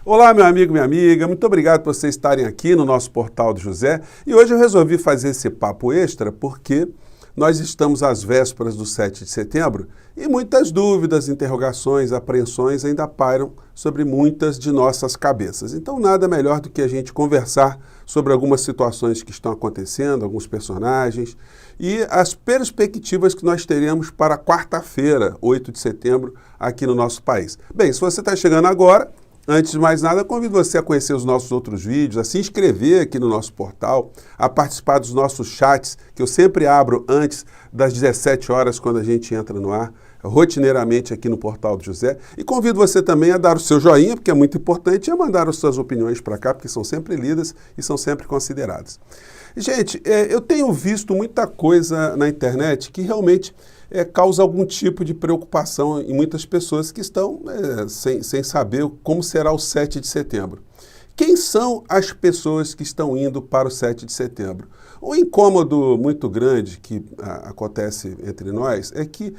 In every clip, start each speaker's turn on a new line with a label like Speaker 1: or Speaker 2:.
Speaker 1: Olá, meu amigo, minha amiga, muito obrigado por vocês estarem aqui no nosso Portal do José. E hoje eu resolvi fazer esse papo extra porque nós estamos às vésperas do 7 de setembro e muitas dúvidas, interrogações, apreensões ainda pairam sobre muitas de nossas cabeças. Então nada melhor do que a gente conversar sobre algumas situações que estão acontecendo, alguns personagens e as perspectivas que nós teremos para quarta-feira, 8 de setembro, aqui no nosso país. Bem, se você está chegando agora, antes de mais nada, convido você a conhecer os nossos outros vídeos, a se inscrever aqui no nosso portal, a participar dos nossos chats, que eu sempre abro antes das 17 horas, quando a gente entra no ar, rotineiramente aqui no Portal do José. E convido você também a dar o seu joinha, porque é muito importante, e a mandar as suas opiniões para cá, porque são sempre lidas e são sempre consideradas. Gente, eu tenho visto muita coisa na internet que realmente causa algum tipo de preocupação em muitas pessoas que estão sem saber como será o 7 de setembro. Quem são as pessoas que estão indo para o 7 de setembro? Um incômodo muito grande que acontece entre nós é que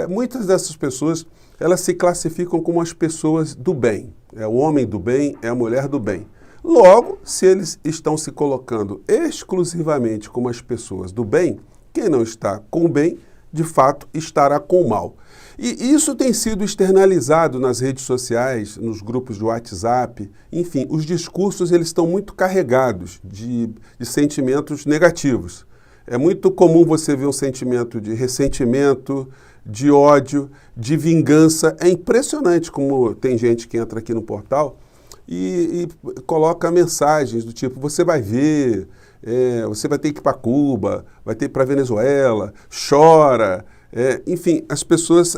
Speaker 1: muitas dessas pessoas elas se classificam como as pessoas do bem. É o homem do bem, é a mulher do bem. Logo, se eles estão se colocando exclusivamente como as pessoas do bem, quem não está com o bem, de fato, estará com o mal. E isso tem sido externalizado nas redes sociais, nos grupos de WhatsApp, enfim, os discursos eles estão muito carregados de sentimentos negativos. É muito comum você ver um sentimento de ressentimento, de ódio, de vingança. É impressionante como tem gente que entra aqui no portal e coloca mensagens do tipo, você vai ver, você vai ter que ir para Cuba, vai ter que ir para Venezuela, chora. Enfim, as pessoas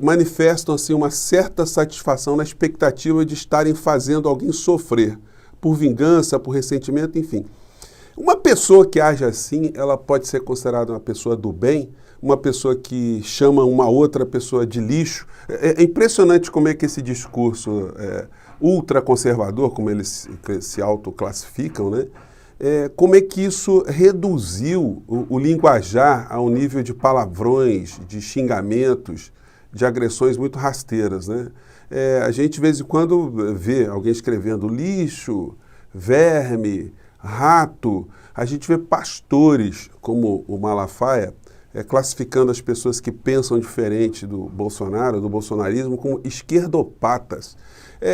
Speaker 1: manifestam assim, uma certa satisfação na expectativa de estarem fazendo alguém sofrer, por vingança, por ressentimento, enfim. Uma pessoa que age assim, ela pode ser considerada uma pessoa do bem, uma pessoa que chama uma outra pessoa de lixo. É impressionante como é que esse discurso ultraconservador, como eles se autoclassificam, né? Como é que isso reduziu o linguajar ao nível de palavrões, de xingamentos, de agressões muito rasteiras, né? A gente, de vez em quando, vê alguém escrevendo lixo, verme, rato. A gente vê pastores, como o Malafaia, classificando as pessoas que pensam diferente do Bolsonaro, do bolsonarismo, como esquerdopatas.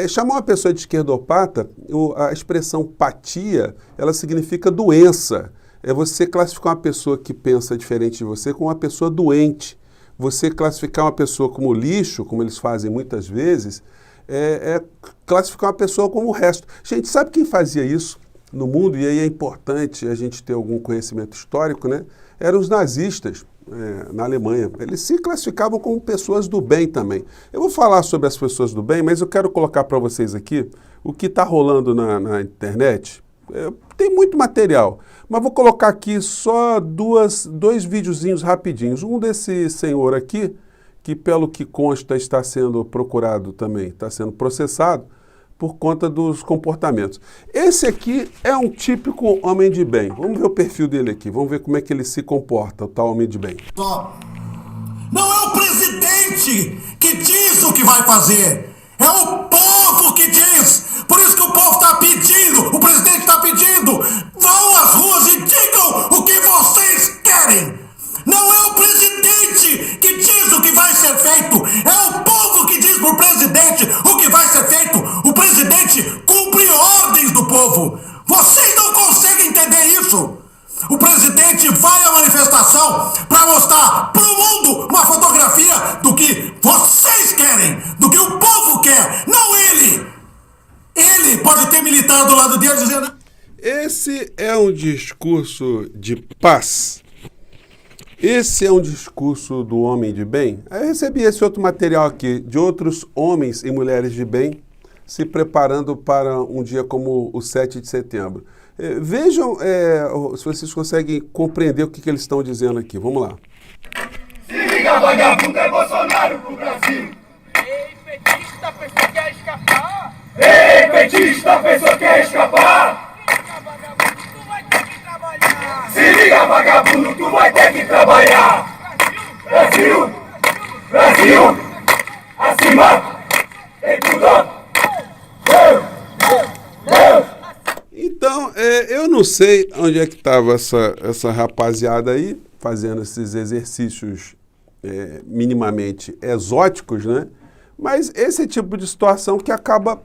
Speaker 1: Chamar uma pessoa de esquerdopata, a expressão patia, ela significa doença. É você classificar uma pessoa que pensa diferente de você como uma pessoa doente. Você classificar uma pessoa como lixo, como eles fazem muitas vezes, classificar uma pessoa como o resto. Gente, sabe quem fazia isso no mundo? E aí é importante a gente ter algum conhecimento histórico, né? Eram os nazistas. Na Alemanha. Eles se classificavam como pessoas do bem também. Eu vou falar sobre as pessoas do bem, mas eu quero colocar para vocês aqui o que está rolando na internet. Tem muito material, mas vou colocar aqui só dois videozinhos rapidinhos. Um desse senhor aqui, que pelo que consta está sendo procurado também, está sendo processado por conta dos comportamentos. Esse aqui é um típico homem de bem. Vamos ver o perfil dele aqui, vamos ver como é que ele se comporta, o tal homem de bem.
Speaker 2: Não é o presidente que diz o que vai fazer, é o povo que diz. Por isso que o povo está pedindo, o presidente está pedindo, vão às ruas e digam o que vocês querem. Não é o presidente que diz o que vai ser feito, é o povo que diz para o presidente o que vai ser feito. O presidente cumpre ordens do povo. Vocês não conseguem entender isso. O presidente vai à manifestação para mostrar para o mundo uma fotografia do que vocês querem, do que o povo quer, não ele. Ele pode ter militado do lado dele dizendo...
Speaker 1: Esse é um discurso de paz. Esse é um discurso do homem de bem. Eu recebi esse outro material aqui, de outros homens e mulheres de bem, se preparando para um dia como o 7 de setembro. Vejam se vocês conseguem compreender o que eles estão dizendo aqui. Vamos lá.
Speaker 3: Se liga, vagabundo, é Bolsonaro pro Brasil. Ei, petista, pensou que ia escapar? Ei, petista, pensou que ia escapar? Se liga, vagabundo, tu vai ter que trabalhar. Brasil, Brasil, acima, em tudo.
Speaker 1: Então, eu não sei onde é que estava essa rapaziada aí, fazendo esses exercícios minimamente exóticos, né? Mas esse tipo de situação que acaba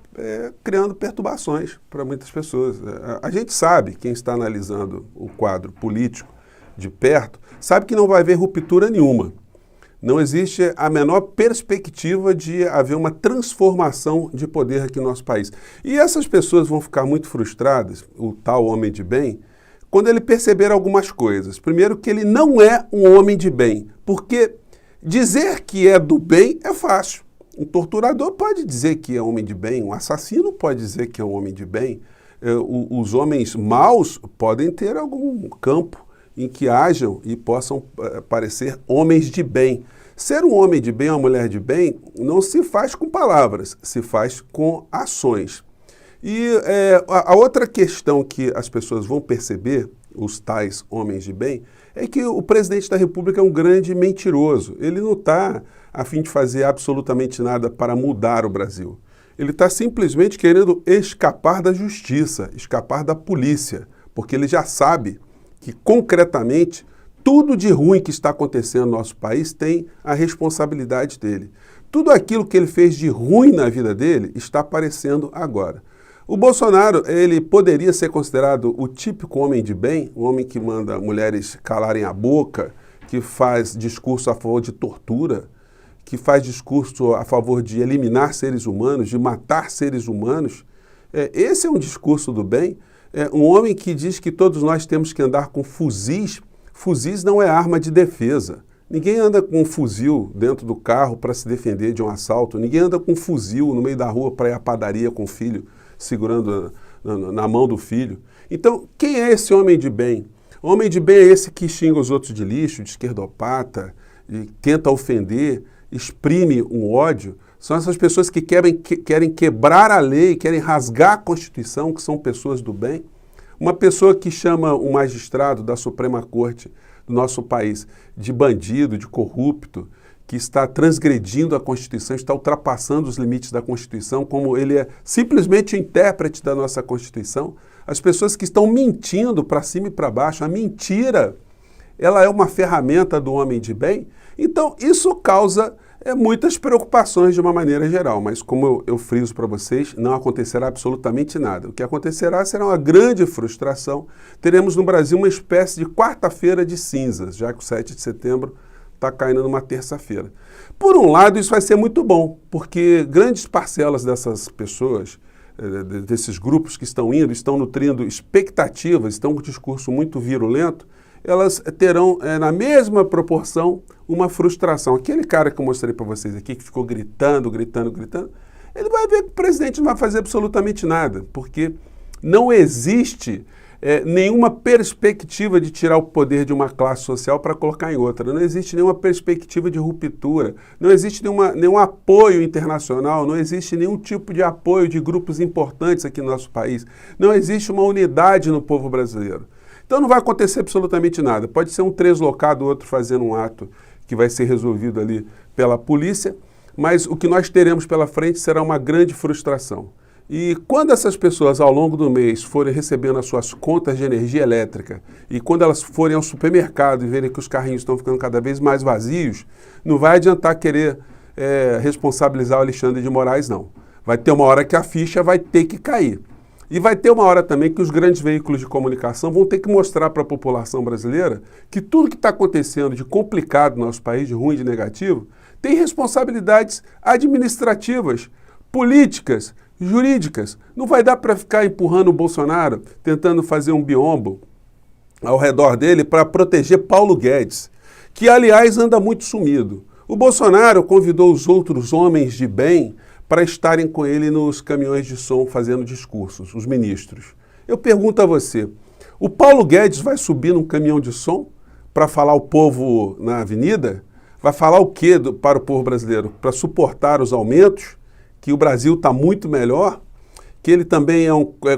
Speaker 1: criando perturbações para muitas pessoas. A gente sabe, quem está analisando o quadro político de perto, sabe que não vai haver ruptura nenhuma. Não existe a menor perspectiva de haver uma transformação de poder aqui no nosso país. E essas pessoas vão ficar muito frustradas, o tal homem de bem, quando ele perceber algumas coisas. Primeiro, que ele não é um homem de bem, porque dizer que é do bem é fácil. Um torturador pode dizer que é homem de bem, um assassino pode dizer que é um homem de bem. Os homens maus podem ter algum campo em que hajam e possam parecer homens de bem. Ser um homem de bem ou uma mulher de bem não se faz com palavras, se faz com ações. E a outra questão que as pessoas vão perceber, os tais homens de bem, é que o presidente da República é um grande mentiroso. Ele não está a fim de fazer absolutamente nada para mudar o Brasil. Ele está simplesmente querendo escapar da justiça, escapar da polícia, porque ele já sabe que, concretamente, tudo de ruim que está acontecendo no nosso país tem a responsabilidade dele. Tudo aquilo que ele fez de ruim na vida dele está aparecendo agora. O Bolsonaro, ele poderia ser considerado o típico homem de bem, um homem que manda mulheres calarem a boca, que faz discurso a favor de tortura, que faz discurso a favor de eliminar seres humanos, de matar seres humanos. Esse é um discurso do bem. Um homem que diz que todos nós temos que andar com fuzis. Fuzis não é arma de defesa. Ninguém anda com um fuzil dentro do carro para se defender de um assalto. Ninguém anda com um fuzil no meio da rua para ir à padaria com o filho, segurando na mão do filho. Então, quem é esse homem de bem? O homem de bem é esse que xinga os outros de lixo, de esquerdopata, e tenta ofender, exprime um ódio. São essas pessoas que querem quebrar a lei, querem rasgar a Constituição, que são pessoas do bem. Uma pessoa que chama um magistrado da Suprema Corte do nosso país de bandido, de corrupto, que está transgredindo a Constituição, está ultrapassando os limites da Constituição, como ele é simplesmente o intérprete da nossa Constituição. As pessoas que estão mentindo para cima e para baixo, a mentira, ela é uma ferramenta do homem de bem. Então, isso causa muitas preocupações de uma maneira geral, mas como eu friso para vocês, não acontecerá absolutamente nada. O que acontecerá será uma grande frustração. Teremos no Brasil uma espécie de quarta-feira de cinzas, já que o 7 de setembro está caindo numa terça-feira. Por um lado, isso vai ser muito bom, porque grandes parcelas dessas pessoas, desses grupos que estão indo, estão nutrindo expectativas, estão com um discurso muito virulento, elas terão, na mesma proporção, uma frustração. Aquele cara que eu mostrei para vocês aqui, que ficou gritando, ele vai ver que o presidente não vai fazer absolutamente nada, porque não existe nenhuma perspectiva de tirar o poder de uma classe social para colocar em outra. Não existe nenhuma perspectiva de ruptura, não existe nenhum apoio internacional, não existe nenhum tipo de apoio de grupos importantes aqui no nosso país, não existe uma unidade no povo brasileiro. Então não vai acontecer absolutamente nada. Pode ser um translocado, outro fazendo um ato que vai ser resolvido ali pela polícia, mas o que nós teremos pela frente será uma grande frustração. E quando essas pessoas ao longo do mês forem recebendo as suas contas de energia elétrica e quando elas forem ao supermercado e verem que os carrinhos estão ficando cada vez mais vazios, não vai adiantar querer responsabilizar o Alexandre de Moraes, não. Vai ter uma hora que a ficha vai ter que cair. E vai ter uma hora também que os grandes veículos de comunicação vão ter que mostrar para a população brasileira que tudo que está acontecendo de complicado no nosso país, de ruim, de negativo, tem responsabilidades administrativas, políticas, jurídicas. Não vai dar para ficar empurrando o Bolsonaro, tentando fazer um biombo ao redor dele para proteger Paulo Guedes, que, aliás, anda muito sumido. O Bolsonaro convidou os outros homens de bem para estarem com ele nos caminhões de som fazendo discursos, os ministros. Eu pergunto a você, o Paulo Guedes vai subir num caminhão de som para falar ao povo na avenida? Vai falar o quê para o povo brasileiro? Para suportar os aumentos, que o Brasil está muito melhor, que ele também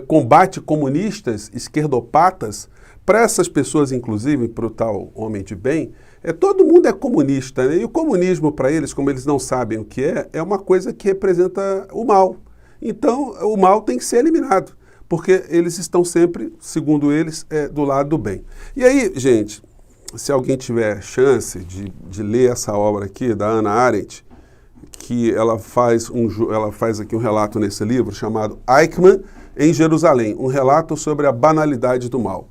Speaker 1: combate comunistas, esquerdopatas? Para essas pessoas, inclusive, para o tal homem de bem, todo mundo é comunista, né? E o comunismo, para eles, como eles não sabem o que é uma coisa que representa o mal. Então, o mal tem que ser eliminado, porque eles estão sempre, segundo eles, do lado do bem. E aí, gente, se alguém tiver chance de ler essa obra aqui, da Hannah Arendt, que ela faz aqui um relato nesse livro chamado Eichmann em Jerusalém, um relato sobre a banalidade do mal.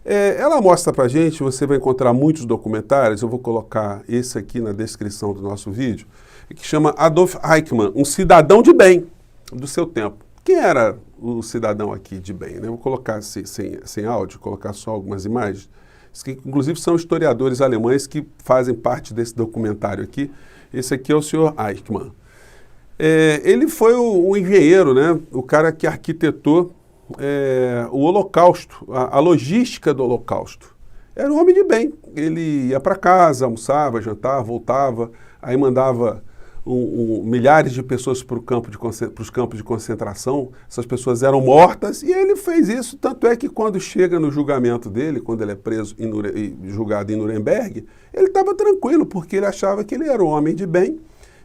Speaker 1: Ela mostra pra gente, você vai encontrar muitos documentários, eu vou colocar esse aqui na descrição do nosso vídeo, que chama Adolf Eichmann, um cidadão de bem do seu tempo. Quem era o cidadão aqui de bem, né? Vou colocar sem áudio, colocar só algumas imagens, que inclusive são historiadores alemães que fazem parte desse documentário aqui. Esse aqui é o Sr. Eichmann. Ele foi o engenheiro, né? O cara que arquitetou o Holocausto, a logística do Holocausto. Era um homem de bem. Ele ia para casa, almoçava, jantava, voltava, aí mandava milhares de pessoas para os campos de concentração. Essas pessoas eram mortas e ele fez isso. Tanto é que quando chega no julgamento dele, quando ele é preso e julgado em Nuremberg, ele estava tranquilo, porque ele achava que ele era um homem de bem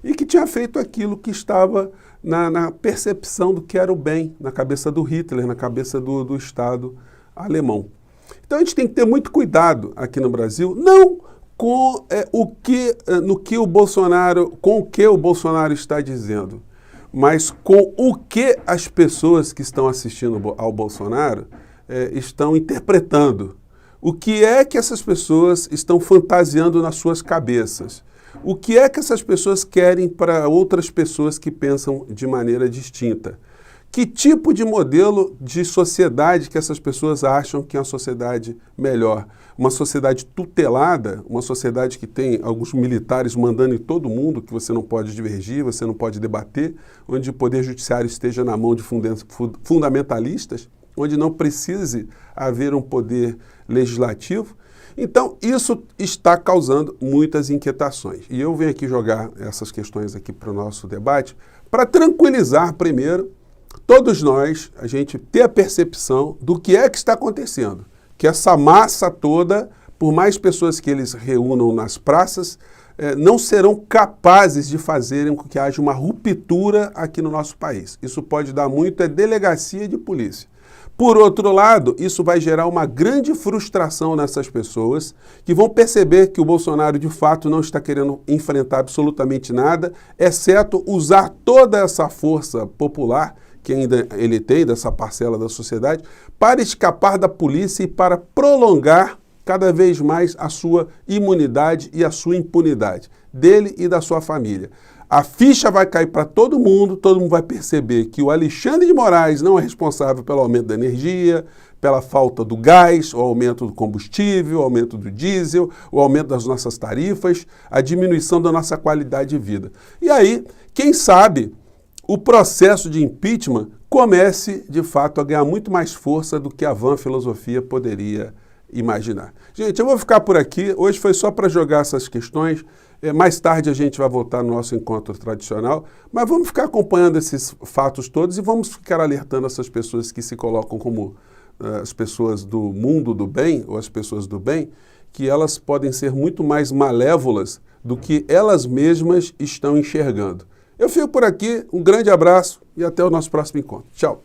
Speaker 1: e que tinha feito aquilo que estava na percepção do que era o bem, na cabeça do Hitler, na cabeça do Estado alemão. Então a gente tem que ter muito cuidado aqui no Brasil, não com o que o Bolsonaro está dizendo, mas com o que as pessoas que estão assistindo ao Bolsonaro estão interpretando. O que é que essas pessoas estão fantasiando nas suas cabeças? O que é que essas pessoas querem para outras pessoas que pensam de maneira distinta? Que tipo de modelo de sociedade que essas pessoas acham que é uma sociedade melhor? Uma sociedade tutelada, uma sociedade que tem alguns militares mandando em todo mundo, que você não pode divergir, você não pode debater, onde o poder judiciário esteja na mão de fundamentalistas, onde não precise haver um poder legislativo. Então, isso está causando muitas inquietações. E eu venho aqui jogar essas questões aqui para o nosso debate para tranquilizar primeiro todos nós, a gente ter a percepção do que é que está acontecendo. Que essa massa toda, por mais pessoas que eles reúnam nas praças, não serão capazes de fazerem com que haja uma ruptura aqui no nosso país. Isso pode dar muito delegacia de polícia. Por outro lado, isso vai gerar uma grande frustração nessas pessoas que vão perceber que o Bolsonaro, de fato, não está querendo enfrentar absolutamente nada, exceto usar toda essa força popular que ainda ele tem, dessa parcela da sociedade, para escapar da polícia e para prolongar cada vez mais a sua imunidade e a sua impunidade, dele e da sua família. A ficha vai cair para todo mundo vai perceber que o Alexandre de Moraes não é responsável pelo aumento da energia, pela falta do gás, o aumento do combustível, o aumento do diesel, o aumento das nossas tarifas, a diminuição da nossa qualidade de vida. E aí, quem sabe, o processo de impeachment comece, de fato, a ganhar muito mais força do que a vã filosofia poderia imaginar. Gente, eu vou ficar por aqui. Hoje foi só para jogar essas questões. Mais tarde a gente vai voltar no nosso encontro tradicional, mas vamos ficar acompanhando esses fatos todos e vamos ficar alertando essas pessoas que se colocam como as pessoas do mundo do bem, ou as pessoas do bem, que elas podem ser muito mais malévolas do que elas mesmas estão enxergando. Eu fico por aqui, um grande abraço e até o nosso próximo encontro. Tchau!